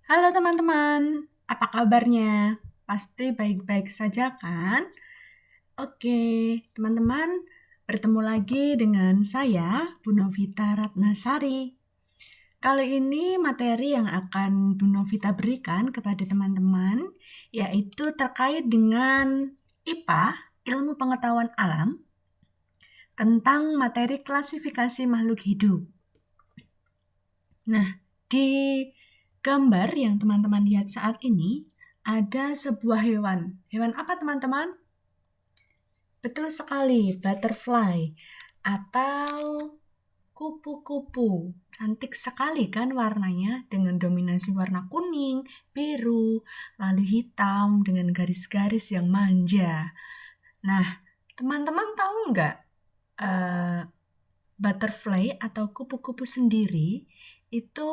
Halo teman-teman, apa kabarnya? Pasti baik-baik saja kan? Oke, teman-teman, bertemu lagi dengan saya, Bu Novita Ratnasari. Kali ini materi yang akan Bu Novita berikan kepada teman-teman yaitu terkait dengan IPA, Ilmu Pengetahuan Alam, tentang materi klasifikasi makhluk hidup. Nah, di gambar yang teman-teman lihat saat ini, ada sebuah hewan. Hewan apa teman-teman? Betul sekali, butterfly atau kupu-kupu. Cantik sekali kan warnanya dengan dominasi warna kuning, biru, lalu hitam dengan garis-garis yang manja. Nah, teman-teman tahu nggak butterfly atau kupu-kupu sendiri itu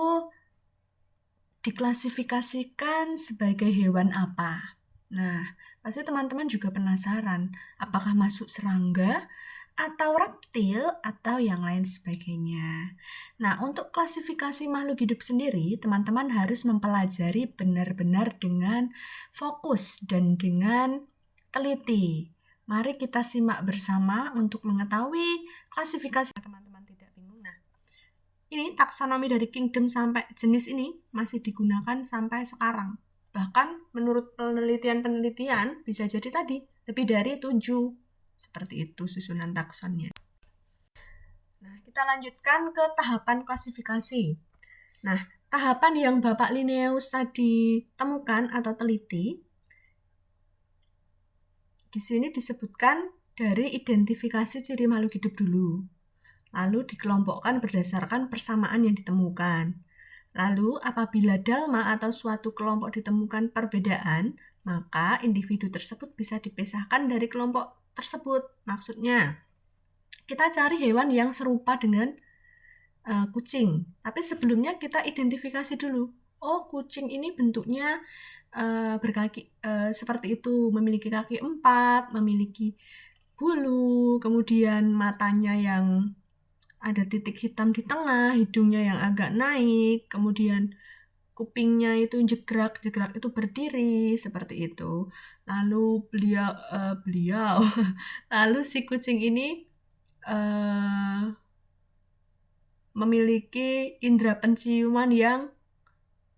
diklasifikasikan sebagai hewan apa? Nah, pasti teman-teman juga penasaran, apakah masuk serangga, atau reptil, atau yang lain sebagainya. Nah, untuk klasifikasi makhluk hidup sendiri, teman-teman harus mempelajari benar-benar dengan fokus dan dengan teliti. Mari kita simak bersama untuk mengetahui klasifikasi teman-teman tidak bingung. Nah, ini taksonomi dari kingdom sampai jenis ini masih digunakan sampai sekarang. Bahkan menurut penelitian-penelitian bisa jadi tadi lebih dari 7. Seperti itu susunan taksonnya. Nah, kita lanjutkan ke tahapan klasifikasi. Nah, tahapan yang Bapak Linnaeus tadi temukan atau teliti, di sini disebutkan dari identifikasi ciri makhluk hidup dulu. Lalu dikelompokkan berdasarkan persamaan yang ditemukan. Lalu, apabila dalma atau suatu kelompok ditemukan perbedaan, maka individu tersebut bisa dipisahkan dari kelompok tersebut. Maksudnya, kita cari hewan yang serupa dengan kucing. Tapi sebelumnya kita identifikasi dulu. Oh, kucing ini bentuknya berkaki seperti itu, memiliki kaki 4, memiliki bulu, kemudian matanya yang ada titik hitam di tengah, hidungnya yang agak naik, kemudian kupingnya itu jegrak itu berdiri, seperti itu. Lalu beliau lalu si kucing ini memiliki indera penciuman yang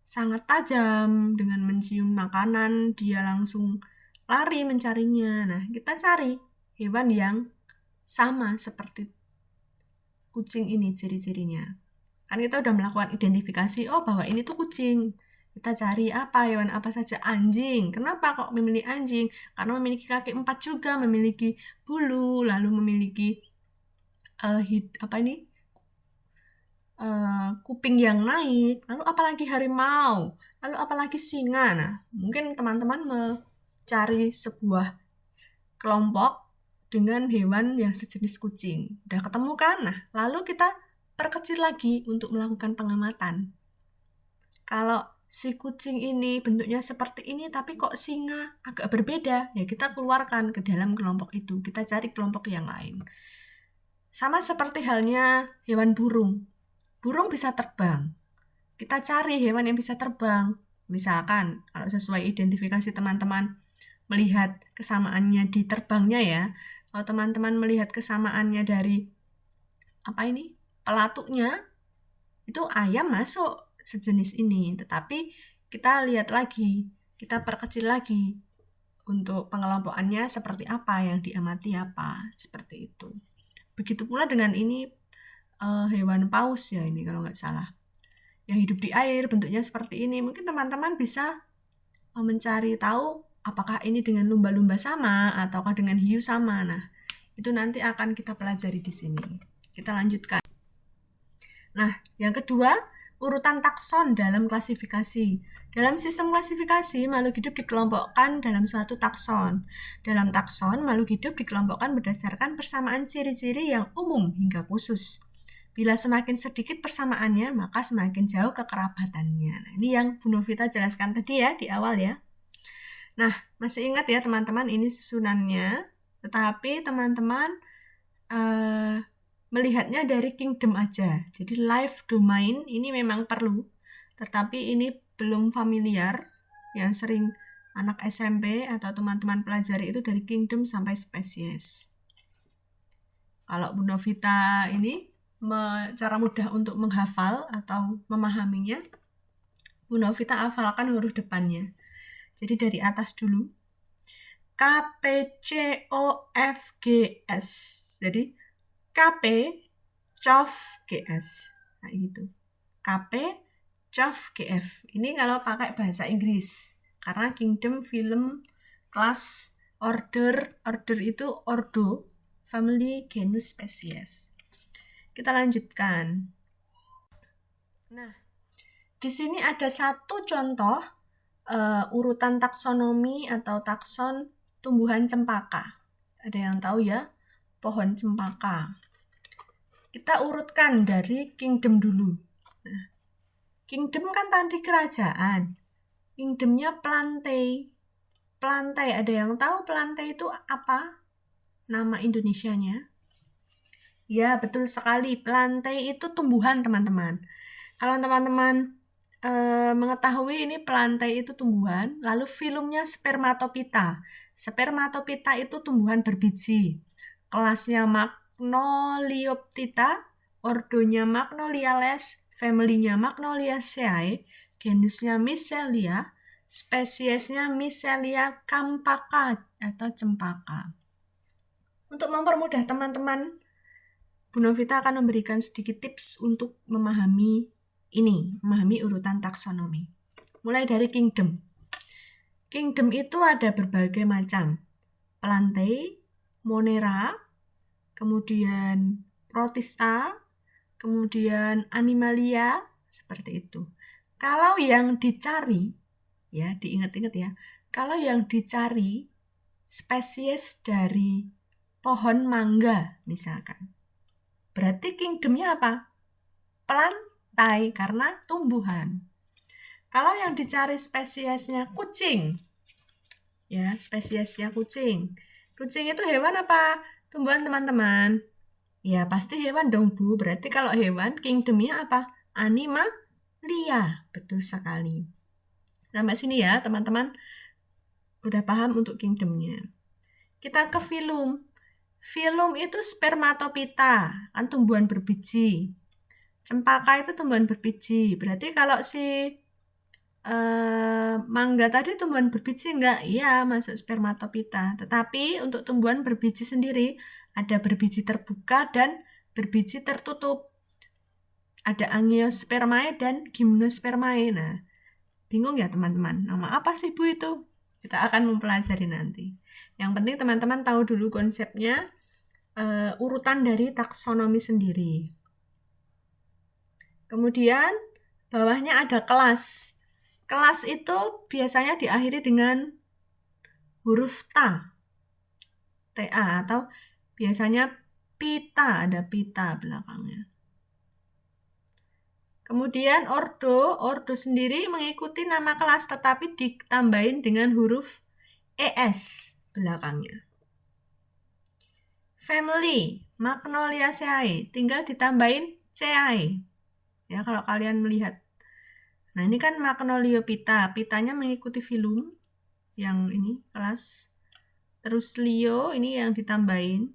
sangat tajam. Dengan mencium makanan, dia langsung lari mencarinya. Nah, kita cari hewan yang sama seperti kucing ini ciri-cirinya. Kan kita udah melakukan identifikasi, oh bahwa ini tuh kucing. Kita cari apa, hewan apa saja, anjing. Kenapa kok memilih anjing? Karena memiliki kaki 4 juga, memiliki bulu, lalu memiliki kuping yang naik. Lalu apalagi harimau, lalu apalagi singa. Nah, mungkin teman-teman mencari sebuah kelompok dengan hewan yang sejenis kucing. Udah ketemu kan? Nah, lalu kita perkecil lagi untuk melakukan pengamatan. Kalau si kucing ini bentuknya seperti ini, tapi kok singa agak berbeda, ya kita keluarkan ke dalam kelompok itu. Kita cari kelompok yang lain. Sama seperti halnya hewan burung. Burung bisa terbang. Kita cari hewan yang bisa terbang. Misalkan, kalau sesuai identifikasi teman-teman melihat kesamaannya di terbangnya ya, kalau teman-teman melihat kesamaannya dari pelatuknya, itu ayam masuk sejenis ini. Tetapi kita lihat lagi, kita perkecil lagi untuk pengelompokannya seperti apa, yang diamati apa, seperti itu. Begitu pula dengan ini hewan paus ya ini kalau nggak salah, yang hidup di air, bentuknya seperti ini. Mungkin teman-teman bisa mencari tahu apakah ini dengan lumba-lumba sama ataukah dengan hiu sama. Nah, itu nanti akan kita pelajari di sini. Kita lanjutkan. Nah, yang kedua, urutan takson dalam klasifikasi. Dalam sistem klasifikasi, makhluk hidup dikelompokkan dalam suatu takson. Dalam takson, makhluk hidup dikelompokkan berdasarkan persamaan ciri-ciri yang umum hingga khusus. Bila semakin sedikit persamaannya, maka semakin jauh kekerabatannya. Nah, ini yang Bu Novita jelaskan tadi ya, di awal ya. Nah, masih ingat ya teman-teman, ini susunannya. Tetapi teman-teman melihatnya dari kingdom aja. Jadi life domain ini memang perlu. tetapi ini belum familiar, yang sering anak SMP atau teman-teman pelajari itu dari kingdom sampai spesies. Kalau Bu Novita ini cara mudah untuk menghafal atau memahaminya, Bu Novita hafalkan huruf depannya. Jadi dari atas dulu. K, P, C, O, F, G, S. Jadi KP, COF, GS. Nah gitu. KP, COF, GF. Ini kalau pakai bahasa Inggris. Karena kingdom, film, class, order itu ordo, family, genus, spesies. Kita lanjutkan. Nah, di sini ada satu contoh urutan taksonomi atau takson tumbuhan cempaka. Ada yang tahu ya? Pohon cempaka. Kita urutkan dari kingdom dulu. Nah, kingdom kan tadi kerajaan. Kingdomnya plantae. Plantae, ada yang tahu plantae itu apa? Nama Indonesianya? Ya, betul sekali. Plantae itu tumbuhan, teman-teman. Kalau teman-teman mengetahui ini plantae itu tumbuhan, lalu filumnya spermatophyta. Spermatophyta itu tumbuhan berbiji. Kelasnya Magnoliophyta, ordonya Magnoliales, familynya Magnoliaceae, genusnya Misselia, spesiesnya Misselia campaka atau cempaka. Untuk mempermudah teman-teman, Bu Novita akan memberikan sedikit tips untuk memahami urutan taksonomi. Mulai dari kingdom. Kingdom itu ada berbagai macam. Plantae, Monera, kemudian Protista, kemudian Animalia, seperti itu. Kalau yang dicari, ya diingat-ingat ya, kalau yang dicari spesies dari pohon mangga misalkan, berarti kingdomnya apa? Plantae, karena tumbuhan. Kalau yang dicari spesiesnya kucing, ya spesiesnya kucing. Kucing itu hewan apa? Tumbuhan, teman-teman. Ya pasti hewan dong Bu. Berarti kalau hewan kingdomnya apa? Animalia. Betul sekali. Sampai sini ya teman-teman. Udah paham untuk kingdomnya. Kita ke filum. Filum itu spermatophyta, kan tumbuhan berbiji. Cempaka itu tumbuhan berbiji. Berarti kalau si mangga tadi tumbuhan berbiji enggak? Iya, masuk spermatophyta. Tetapi untuk tumbuhan berbiji sendiri ada berbiji terbuka dan berbiji tertutup. Ada angiospermae dan gymnospermae. Nah, bingung ya teman-teman? Nama apa sih Bu itu? Kita akan mempelajari nanti. Yang penting teman-teman tahu dulu konsepnya, urutan dari taksonomi sendiri. Kemudian bawahnya ada kelas. Kelas itu biasanya diakhiri dengan huruf ta, atau biasanya pita, ada pita belakangnya. Kemudian ordo sendiri mengikuti nama kelas tetapi ditambahin dengan huruf es belakangnya. Family, Magnoliaceae, tinggal ditambahin cae. Ya, kalau kalian melihat. Nah, ini kan Magnoliophyta, pitanya mengikuti filum yang ini kelas. Terus lio ini yang ditambahin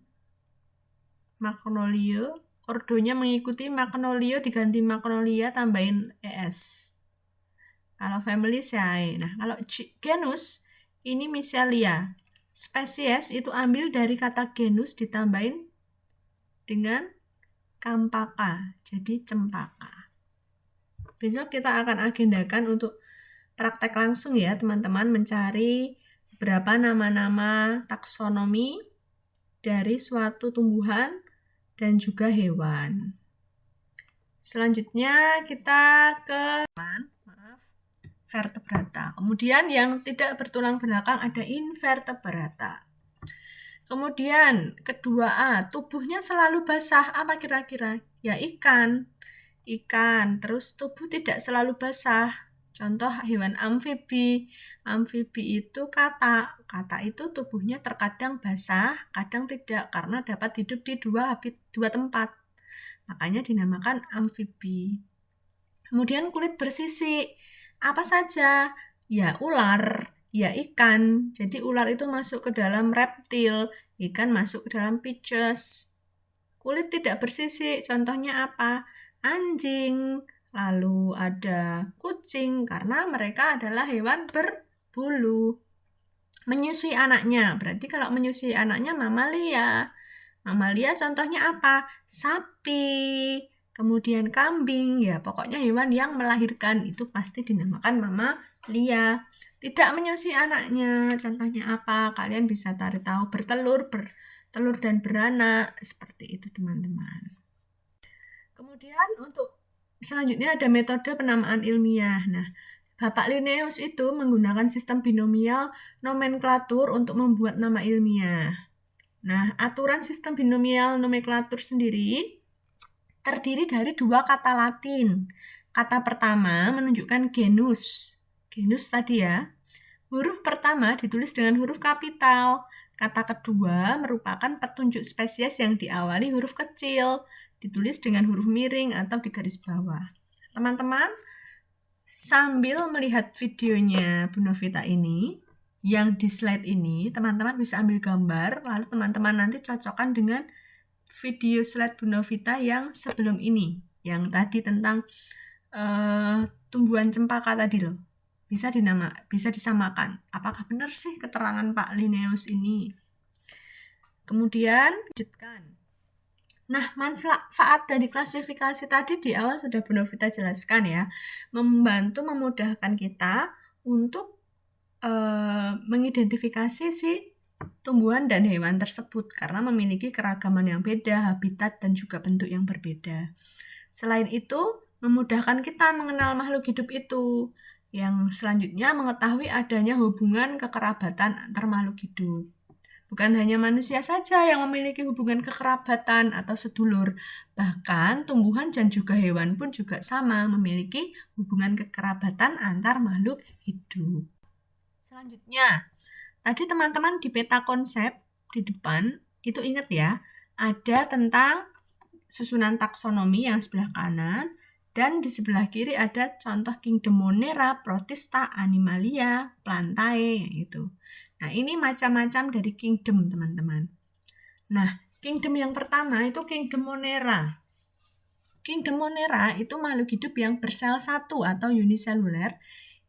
Magnolio, ordonya mengikuti Magnolio diganti Magnolia tambahin es. Kalau family cae. Nah, kalau genus ini Misselia. Spesies itu ambil dari kata genus ditambahin dengan campaka, jadi cempaka. Besok kita akan agendakan untuk praktek langsung ya teman-teman, mencari berapa nama-nama taksonomi dari suatu tumbuhan dan juga hewan. Selanjutnya kita ke vertebrata. Kemudian yang tidak bertulang belakang ada invertebrata. Kemudian kedua A, tubuhnya selalu basah. Apa kira-kira? Ya ikan. Terus tubuh tidak selalu basah. Contoh hewan amfibi. Amfibi itu kata. Kata itu tubuhnya terkadang basah, kadang tidak, karena dapat hidup di dua tempat. Makanya dinamakan amfibi. Kemudian kulit bersisik. Apa saja? Ya ular, ya ikan. Jadi ular itu masuk ke dalam reptil, ikan masuk ke dalam Pisces. Kulit tidak bersisik, contohnya apa? Anjing, lalu ada kucing, karena mereka adalah hewan berbulu. Menyusui anaknya, berarti kalau menyusui anaknya mamalia. Mamalia contohnya apa? Sapi, kemudian kambing, ya pokoknya hewan yang melahirkan itu pasti dinamakan mamalia. Tidak menyusui anaknya, contohnya apa? Kalian bisa tahu bertelur dan beranak, seperti itu teman-teman. Kemudian untuk selanjutnya ada metode penamaan ilmiah. Nah, Bapak Linnaeus itu menggunakan sistem binomial nomenklatur untuk membuat nama ilmiah. Nah, aturan sistem binomial nomenklatur sendiri terdiri dari 2 kata Latin. Kata pertama menunjukkan genus. Genus tadi ya. Huruf pertama ditulis dengan huruf kapital. Kata kedua merupakan petunjuk spesies yang diawali huruf kecil. Ditulis dengan huruf miring atau di garis bawah. Teman-teman, sambil melihat videonya Bu Novita ini, yang di slide ini, teman-teman bisa ambil gambar, lalu teman-teman nanti cocokkan dengan video slide Bu Novita yang sebelum ini, yang tadi tentang tumbuhan cempaka tadi loh. Bisa disamakan. Apakah benar sih keterangan Pak Linnaeus ini? Kemudian, lanjutkan. Nah, manfaat dari klasifikasi tadi di awal sudah Bu Novita jelaskan ya, membantu memudahkan kita untuk mengidentifikasi si tumbuhan dan hewan tersebut karena memiliki keragaman yang beda, habitat dan juga bentuk yang berbeda. Selain itu, memudahkan kita mengenal makhluk hidup itu. Yang selanjutnya mengetahui adanya hubungan kekerabatan antar makhluk hidup. Bukan hanya manusia saja yang memiliki hubungan kekerabatan atau sedulur, bahkan tumbuhan dan juga hewan pun juga sama memiliki hubungan kekerabatan antar makhluk hidup. Selanjutnya, tadi teman-teman di peta konsep di depan itu ingat ya, ada tentang susunan taksonomi yang sebelah kanan dan di sebelah kiri ada contoh Kingdom Monera, Protista, Animalia, Plantae gitu. Nah, ini macam-macam dari kingdom, teman-teman. Nah, kingdom yang pertama itu Kingdom Monera. Kingdom Monera itu makhluk hidup yang bersel satu atau uniseluler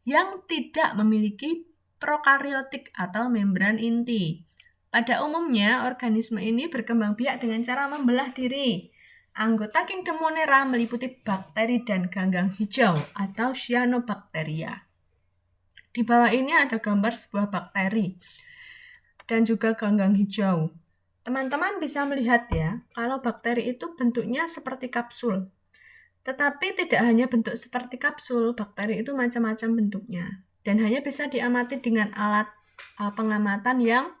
yang tidak memiliki prokariotik atau membran inti. Pada umumnya, organisme ini berkembang biak dengan cara membelah diri. Anggota Kingdom Monera meliputi bakteri dan ganggang hijau atau cyanobacteria. Di bawah ini ada gambar sebuah bakteri dan juga ganggang hijau. Teman-teman bisa melihat ya, kalau bakteri itu bentuknya seperti kapsul. Tetapi tidak hanya bentuk seperti kapsul, bakteri itu macam-macam bentuknya. Dan hanya bisa diamati dengan alat pengamatan yang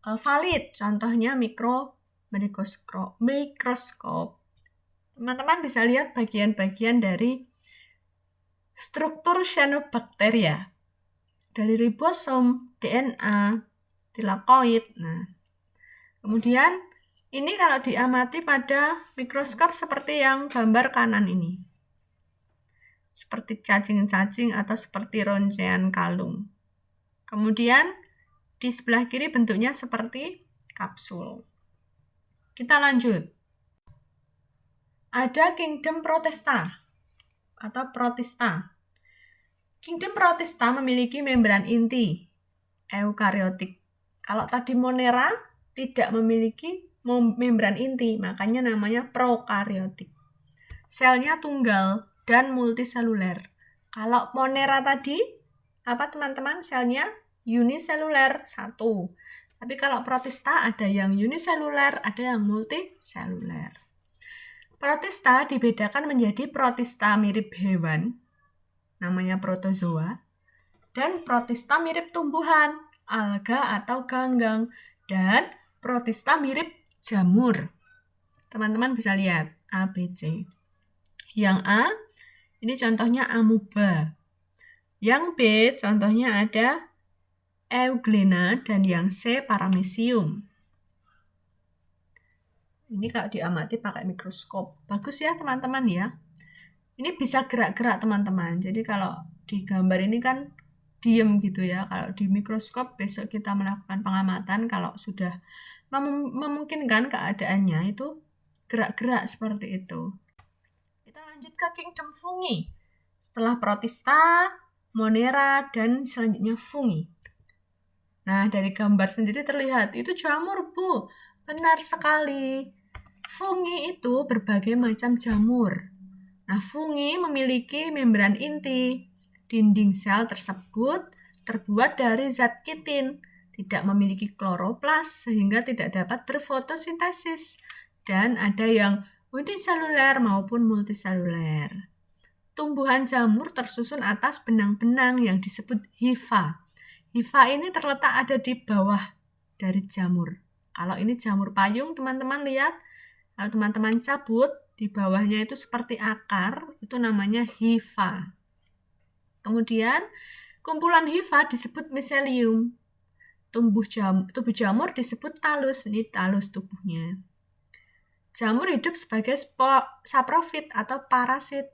valid, contohnya mikroskop. Teman-teman bisa lihat bagian-bagian dari struktur cyanobacteria, dari ribosom, DNA, tilakoid. Nah, kemudian ini kalau diamati pada mikroskop seperti yang gambar kanan ini. Seperti cacing-cacing atau seperti roncean kalung. Kemudian di sebelah kiri bentuknya seperti kapsul. Kita lanjut. Ada Kingdom Protista atau Protista. Kingdom Protista memiliki membran inti, eukariotik. Kalau tadi Monera tidak memiliki membran inti, makanya namanya prokariotik. Selnya tunggal dan multiseluler. Kalau Monera tadi, apa teman-teman? Selnya uniseluler, satu. Tapi kalau Protista ada yang uniseluler, ada yang multiseluler. Protista dibedakan menjadi Protista mirip hewan, namanya protozoa, dan Protista mirip tumbuhan, alga atau ganggang, dan Protista mirip jamur. Teman-teman bisa lihat A, B, C. Yang A, ini contohnya amuba. Yang B, contohnya ada euglena, dan yang C, paramecium. Ini kalau diamati pakai mikroskop. Bagus ya teman-teman ya. Ini bisa gerak-gerak teman-teman. Jadi kalau di gambar ini kan diem gitu ya. Kalau di mikroskop besok kita melakukan pengamatan, kalau sudah memungkinkan keadaannya itu gerak-gerak seperti itu. Kita lanjut ke kingdom fungi. Setelah protista, monera, dan selanjutnya fungi. Nah, dari gambar sendiri terlihat, itu jamur, Bu. Benar sekali. Fungi itu berbagai macam jamur. Nah, fungi memiliki membran inti. Dinding sel tersebut terbuat dari zat kitin, tidak memiliki kloroplas sehingga tidak dapat berfotosintesis. Dan ada yang uniseluler maupun multiseluler. Tumbuhan jamur tersusun atas benang-benang yang disebut hifa. Hifa ini terletak ada di bawah dari jamur. Kalau ini jamur payung, teman-teman lihat. Kalau teman-teman cabut, di bawahnya itu seperti akar, itu namanya hifa. Kemudian, kumpulan hifa disebut miselium. Tubuh jamur disebut talus, ini talus tubuhnya. Jamur hidup sebagai saprofit atau parasit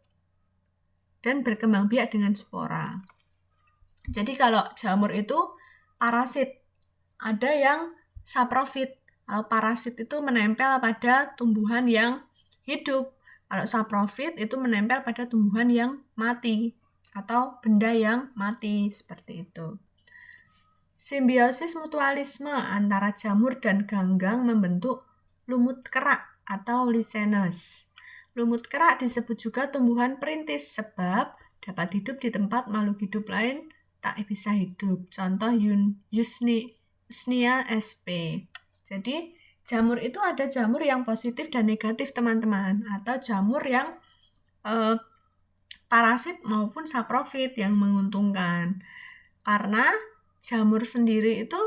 dan berkembang biak dengan spora. Jadi kalau jamur itu parasit, ada yang saprofit. Kalau parasit itu menempel pada tumbuhan yang hidup. Kalau saprofit itu menempel pada tumbuhan yang mati atau benda yang mati, seperti itu. Simbiosis mutualisme antara jamur dan ganggang membentuk lumut kerak atau lichenes. Lumut kerak disebut juga tumbuhan perintis sebab dapat hidup di tempat makhluk hidup lain tak bisa hidup. Contoh Usnea sp. Jadi jamur itu ada jamur yang positif dan negatif, teman-teman, atau jamur yang parasit maupun saprofit yang menguntungkan. Karena jamur sendiri itu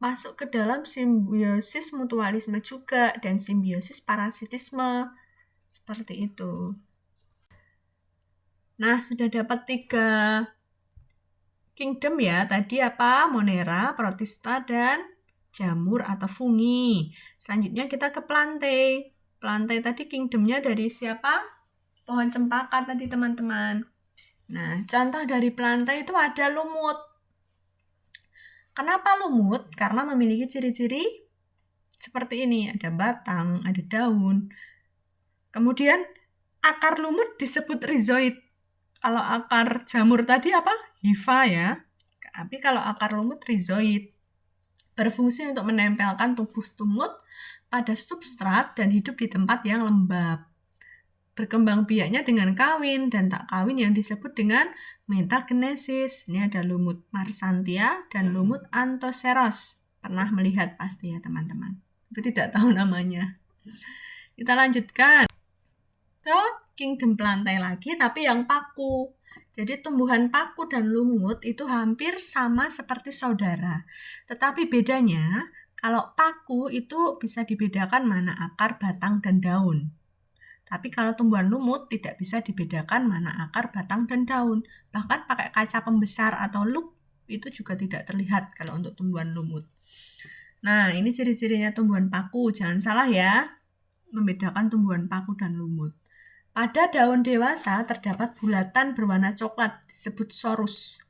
masuk ke dalam simbiosis mutualisme juga dan simbiosis parasitisme. Seperti itu. Nah, sudah dapat 3 kingdom ya. Tadi apa? Monera, protista, dan jamur atau fungi. Selanjutnya kita ke plantae. Plantae tadi kingdomnya dari siapa? Pohon cempaka tadi, teman-teman. Nah, contoh dari plantae itu ada lumut. Kenapa lumut? Karena memiliki ciri-ciri seperti ini. Ada batang, ada daun. Kemudian akar lumut disebut rhizoid. Kalau akar jamur tadi apa? Hifa ya. Tapi kalau akar lumut rhizoid. Berfungsi untuk menempelkan tubuh lumut pada substrat dan hidup di tempat yang lembab. Berkembang biaknya dengan kawin dan tak kawin yang disebut dengan metagenesis. Ini ada lumut marsantia dan lumut anthoceros. Pernah melihat pasti ya, teman-teman. Tapi tidak tahu namanya. Kita lanjutkan ke kingdom plantae lagi, tapi yang paku. Jadi tumbuhan paku dan lumut itu hampir sama seperti saudara. Tetapi bedanya, kalau paku itu bisa dibedakan mana akar, batang, dan daun. Tapi kalau tumbuhan lumut tidak bisa dibedakan mana akar, batang, dan daun. Bahkan pakai kaca pembesar atau lup itu juga tidak terlihat kalau untuk tumbuhan lumut. Nah, ini ciri-cirinya tumbuhan paku. Jangan salah ya, membedakan tumbuhan paku dan lumut. Pada daun dewasa terdapat bulatan berwarna coklat disebut sorus.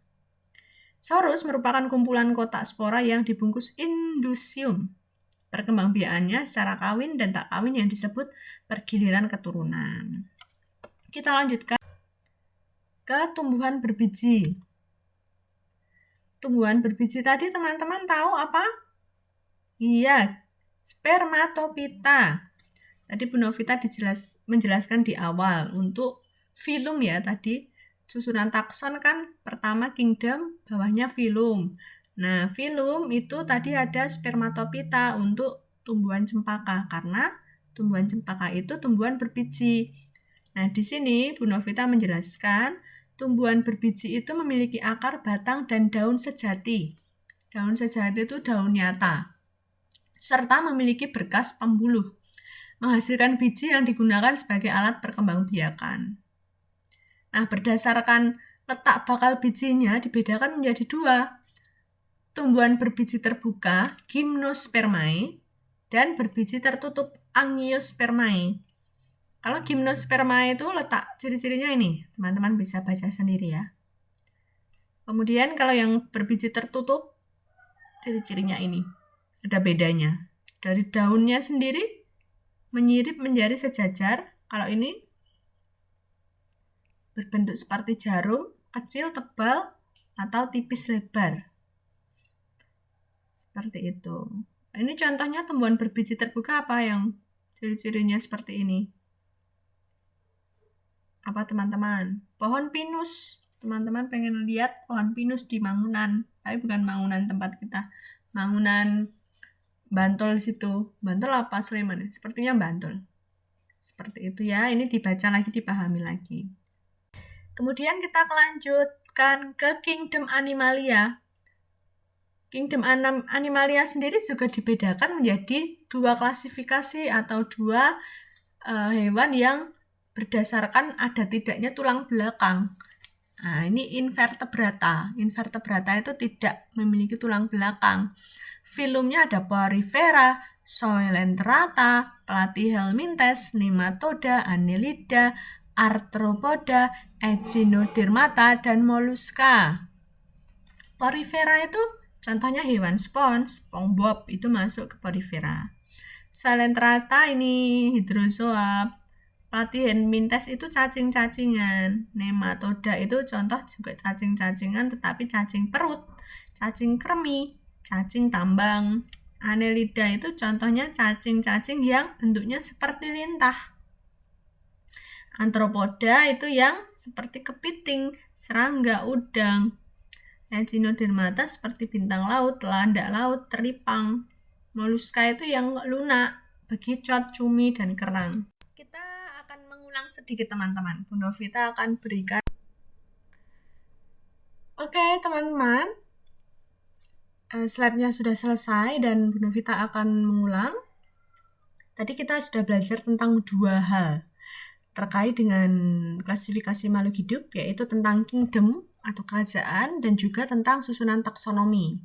Sorus merupakan kumpulan kotak spora yang dibungkus indusium. Perkembangbiakannya secara kawin dan tak kawin yang disebut pergiliran keturunan. Kita lanjutkan ke tumbuhan berbiji. Tumbuhan berbiji tadi teman-teman tahu apa? Iya, spermatopita. Tadi Bu Novita menjelaskan di awal untuk filum ya tadi. Susunan takson kan pertama kingdom, bawahnya filum. Nah, filum itu tadi ada spermatopita untuk tumbuhan cempaka karena tumbuhan cempaka itu tumbuhan berbiji. Nah, di sini Bu Novita menjelaskan tumbuhan berbiji itu memiliki akar, batang, dan daun sejati. Daun sejati itu daun nyata. Serta memiliki berkas pembuluh. Menghasilkan biji yang digunakan sebagai alat perkembangbiakan. Nah, berdasarkan letak bakal bijinya dibedakan menjadi 2. Tumbuhan berbiji terbuka, gymnospermae, dan berbiji tertutup, angiospermae. Kalau gimnospermae itu letak ciri-cirinya ini, teman-teman bisa baca sendiri ya. Kemudian kalau yang berbiji tertutup, ciri-cirinya ini. Ada bedanya. Dari daunnya sendiri menyirip menjadi sejajar. Kalau ini berbentuk seperti jarum, kecil, tebal, atau tipis lebar. Seperti itu. Ini contohnya tumbuhan berbiji terbuka apa yang ciri-cirinya seperti ini? Apa teman-teman? Pohon pinus. Teman-teman pengen lihat pohon pinus di Mangunan, tapi bukan Mangunan tempat kita. Mangunan Bantul di situ. Bantul apa Sleman? Sepertinya Bantul. Seperti itu ya. Ini dibaca lagi, dipahami lagi. Kemudian kita lanjutkan ke Kingdom Animalia. Kingdom Animalia sendiri juga dibedakan menjadi dua klasifikasi atau dua hewan yang berdasarkan ada tidaknya tulang belakang. Nah, ini invertebrata. Invertebrata itu tidak memiliki tulang belakang. Filumnya ada Porifera, Coelenterata, Platyhelminthes, Nematoda, Annelida, Arthropoda, Echinodermata, dan Mollusca. Porifera itu contohnya hewan spons, SpongeBob itu masuk ke Porifera. Coelenterata ini hidrozoa. Platyhelminthes itu cacing-cacingan. Nematoda itu contoh juga cacing-cacingan tetapi cacing perut, cacing kremi, cacing tambang. Annelida itu contohnya cacing-cacing yang bentuknya seperti lintah. Arthropoda itu yang seperti kepiting, serangga, udang. Echinodermata seperti bintang laut, landak laut, teripang. Mollusca itu yang lunak, bekicot, cumi, dan kerang. Kita akan mengulang sedikit teman-teman. Bu Novita akan berikan. Oke teman-teman, slide-nya sudah selesai dan Bu Novita akan mengulang. Tadi kita sudah belajar tentang dua hal terkait dengan klasifikasi makhluk hidup, yaitu tentang kingdom atau kerajaan dan juga tentang susunan taksonomi.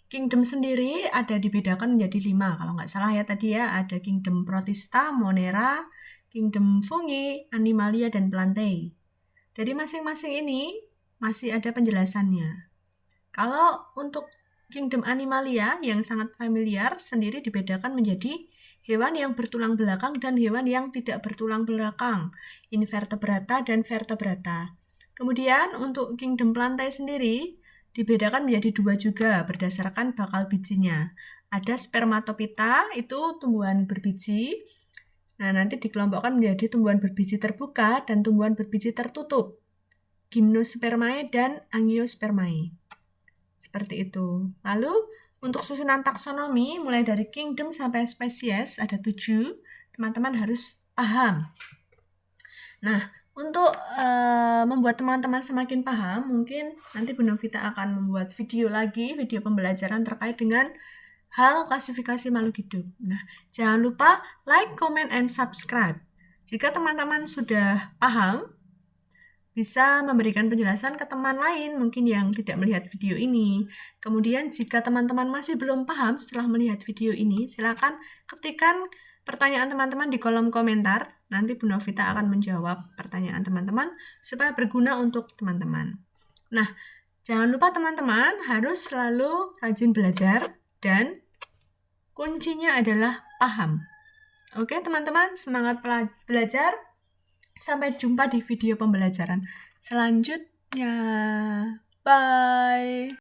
Kingdom sendiri ada dibedakan menjadi 5, kalau nggak salah ya tadi ya, ada kingdom Protista, Monera, kingdom Fungi, Animalia, dan Plantae. Dari masing-masing ini masih ada penjelasannya. Kalau untuk kingdom Animalia yang sangat familiar sendiri dibedakan menjadi hewan yang bertulang belakang dan hewan yang tidak bertulang belakang, invertebrata dan vertebrata. Kemudian untuk kingdom Plantae sendiri dibedakan menjadi 2 juga berdasarkan bakal bijinya. Ada spermatopita, itu tumbuhan berbiji. Nah, nanti dikelompokkan menjadi tumbuhan berbiji terbuka dan tumbuhan berbiji tertutup. Gymnospermae dan Angiospermae. Seperti itu. Lalu, untuk susunan taksonomi, mulai dari kingdom sampai spesies, ada 7. Teman-teman harus paham. Nah, untuk membuat teman-teman semakin paham, mungkin nanti Bu Novita akan membuat video lagi, video pembelajaran terkait dengan hal klasifikasi makhluk hidup. Nah, jangan lupa like, comment, and subscribe. Jika teman-teman sudah paham, bisa memberikan penjelasan ke teman lain, mungkin yang tidak melihat video ini. Kemudian, jika teman-teman masih belum paham setelah melihat video ini, silakan ketikkan pertanyaan teman-teman di kolom komentar. Nanti Bu Novita akan menjawab pertanyaan teman-teman supaya berguna untuk teman-teman. Nah, jangan lupa teman-teman harus selalu rajin belajar dan kuncinya adalah paham. Oke teman-teman, semangat belajar. Sampai jumpa di video pembelajaran selanjutnya. Bye!